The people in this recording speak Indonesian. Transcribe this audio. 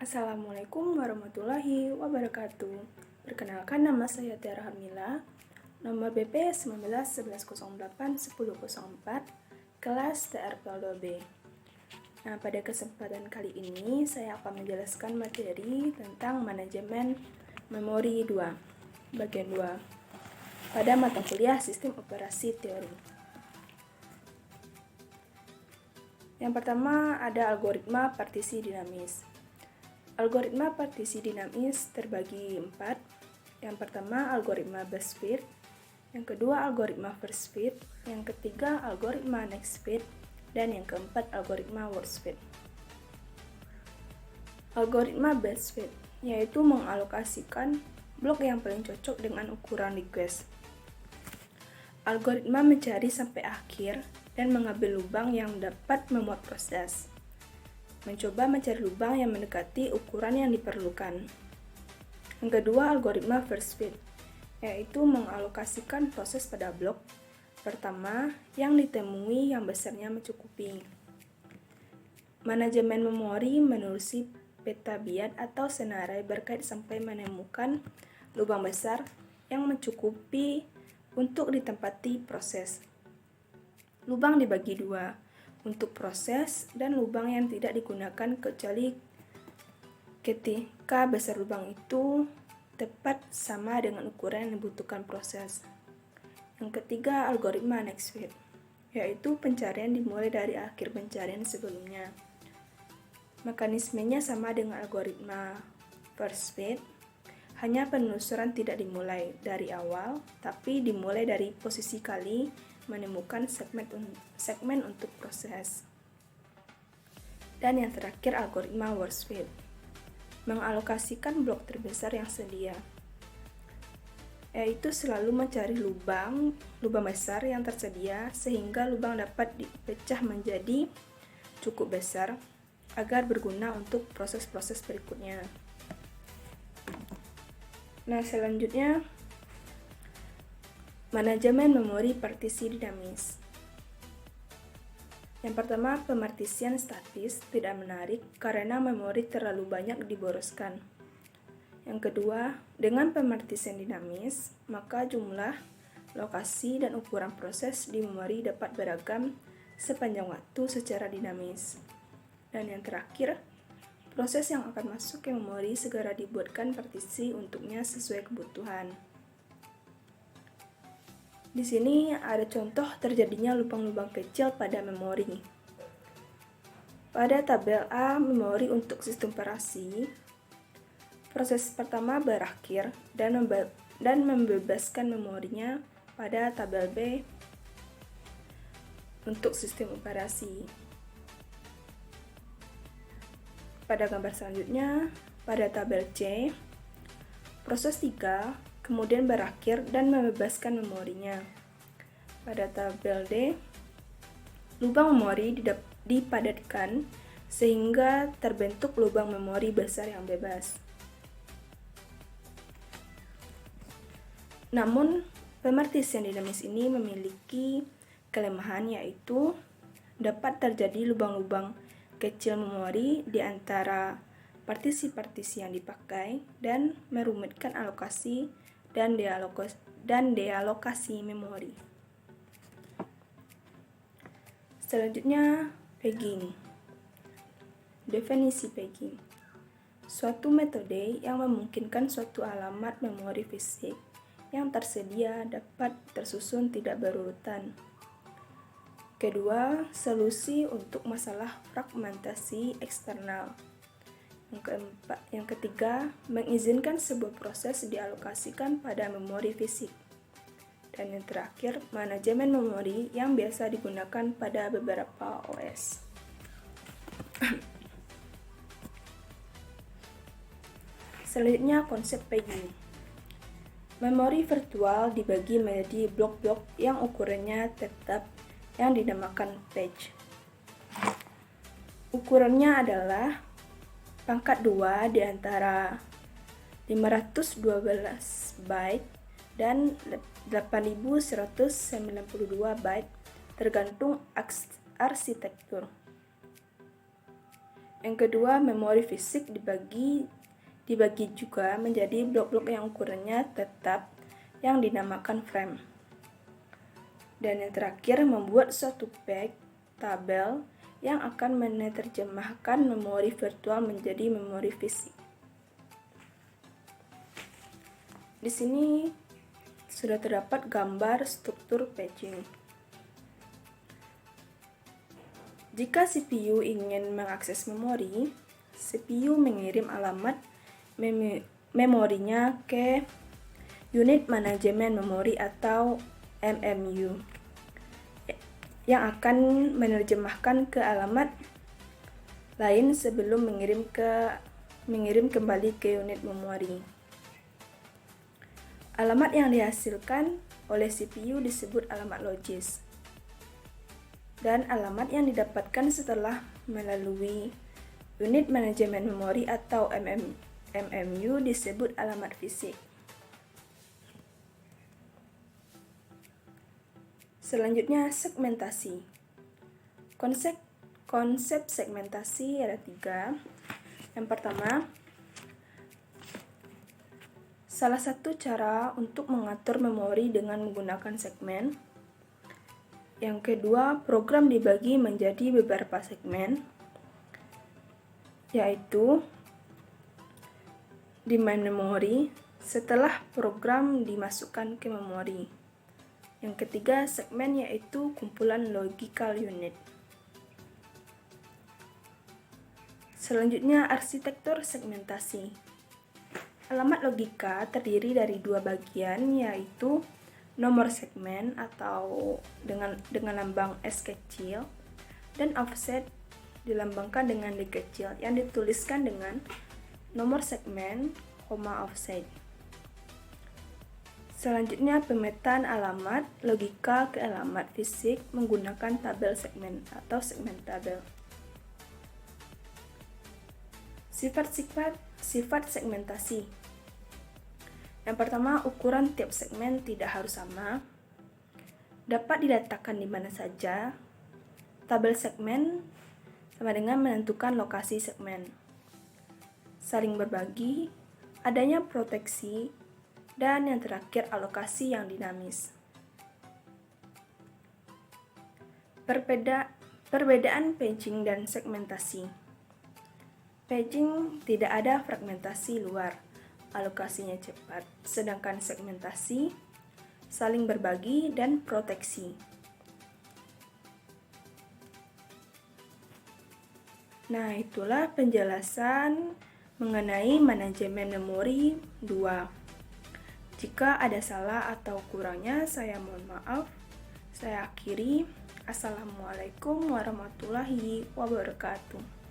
Assalamualaikum warahmatullahi wabarakatuh. Perkenalkan, nama saya Tiara Harmila, nomor BP 1911081004, kelas TRPL2B. Nah, pada kesempatan kali ini saya akan menjelaskan materi tentang manajemen memori 2, bagian 2, pada mata kuliah Sistem Operasi Teori. Yang pertama ada algoritma partisi dinamis. Algoritma partisi dinamis terbagi 4. Yang pertama algoritma best fit, yang kedua algoritma first fit, yang ketiga algoritma next fit, dan yang keempat algoritma worst fit. Algoritma best fit yaitu mengalokasikan blok yang paling cocok dengan ukuran request. Algoritma mencari sampai akhir dan mengambil lubang yang dapat memuat proses. Mencoba mencari lubang yang mendekati ukuran yang diperlukan. Yang kedua, algoritma first fit, yaitu mengalokasikan proses pada blok pertama yang ditemui yang besarnya mencukupi. Manajemen memori menelusuri peta bias atau senarai berkait sampai menemukan lubang besar yang mencukupi untuk ditempati proses. Lubang dibagi dua, untuk proses dan lubang yang tidak digunakan kecuali ketika besar lubang itu tepat sama dengan ukuran yang dibutuhkan proses. Yang ketiga, algoritma next fit, yaitu pencarian dimulai dari akhir pencarian sebelumnya. Mekanismenya sama dengan algoritma first fit, hanya penelusuran tidak dimulai dari awal, tapi dimulai dari posisi kali menemukan segmen untuk proses. Dan yang terakhir algoritma worst fit, mengalokasikan blok terbesar yang sedia, yaitu selalu mencari lubang besar yang tersedia sehingga lubang dapat dipecah menjadi cukup besar agar berguna untuk proses-proses berikutnya. Nah, selanjutnya manajemen memori partisi dinamis. Yang pertama, pemartisian statis tidak menarik karena memori terlalu banyak diboroskan. Yang kedua, dengan pemartisian dinamis, maka jumlah, lokasi, dan ukuran proses di memori dapat beragam sepanjang waktu secara dinamis. Dan yang terakhir, proses yang akan masuk ke memori segera dibuatkan partisi untuknya sesuai kebutuhan. Di sini ada contoh terjadinya lubang-lubang kecil pada memori. Pada tabel A memori untuk sistem operasi, proses pertama berakhir dan membebaskan memorinya pada tabel B untuk sistem operasi. Pada gambar selanjutnya, pada tabel C, proses 3 kemudian berakhir dan membebaskan memorinya. Pada tabel D, lubang memori dipadatkan sehingga terbentuk lubang memori besar yang bebas. Namun, pemartisian dinamis ini memiliki kelemahan, yaitu dapat terjadi lubang-lubang kecil memori di antara partisi-partisi yang dipakai dan merumitkan alokasi dan dealokasi memori. Selanjutnya, pegging. Definisi pegging: suatu metode yang memungkinkan suatu alamat memori fisik yang tersedia dapat tersusun tidak berurutan. Kedua, solusi untuk masalah fragmentasi eksternal. Yang ketiga, mengizinkan sebuah proses dialokasikan pada memori fisik. Dan yang terakhir, manajemen memori yang biasa digunakan pada beberapa OS. Selanjutnya, konsep pegging. Memori virtual dibagi menjadi blok-blok yang ukurannya tetap yang dinamakan page. Ukurannya adalah pangkat 2 di antara 512 byte dan 8192 byte tergantung arsitektur. Yang kedua, memori fisik dibagi juga menjadi blok-blok yang ukurannya tetap yang dinamakan frame. Dan yang terakhir, membuat suatu tabel yang akan menerjemahkan memori virtual menjadi memori fisik. Di sini sudah terdapat gambar struktur paging. Jika CPU ingin mengakses memori, CPU mengirim alamat memorinya ke unit manajemen memori atau MMU yang akan menerjemahkan ke alamat lain sebelum mengirim kembali ke unit memori. Alamat yang dihasilkan oleh CPU disebut alamat logis. Dan alamat yang didapatkan setelah melalui unit manajemen memori atau MMU disebut alamat fisik. Selanjutnya, segmentasi. Konsep segmentasi ada 3. Yang pertama, salah satu cara untuk mengatur memori dengan menggunakan segmen. Yang kedua, program dibagi menjadi beberapa segmen, yaitu di main memori setelah program dimasukkan ke memori. Yang ketiga, segmen yaitu kumpulan logical unit. Selanjutnya, arsitektur segmentasi. Alamat logika terdiri dari 2 bagian, yaitu nomor segmen atau dengan lambang S kecil dan offset dilambangkan dengan D kecil yang dituliskan dengan nomor segmen, offset. Selanjutnya, pemetaan alamat logika ke alamat fisik menggunakan tabel segmen atau segmen tabel. Sifat segmentasi. Yang pertama, ukuran tiap segmen tidak harus sama. Dapat diletakkan di mana saja. Tabel segmen sama dengan menentukan lokasi segmen. Saling berbagi, adanya proteksi, dan yang terakhir alokasi yang dinamis. Perbedaan paging dan segmentasi. Paging tidak ada fragmentasi luar, alokasinya cepat, sedangkan segmentasi saling berbagi dan proteksi. Nah, itulah penjelasan mengenai manajemen memori 2. Jika ada salah atau kurangnya, saya mohon maaf. Saya akhiri. Assalamualaikum warahmatullahi wabarakatuh.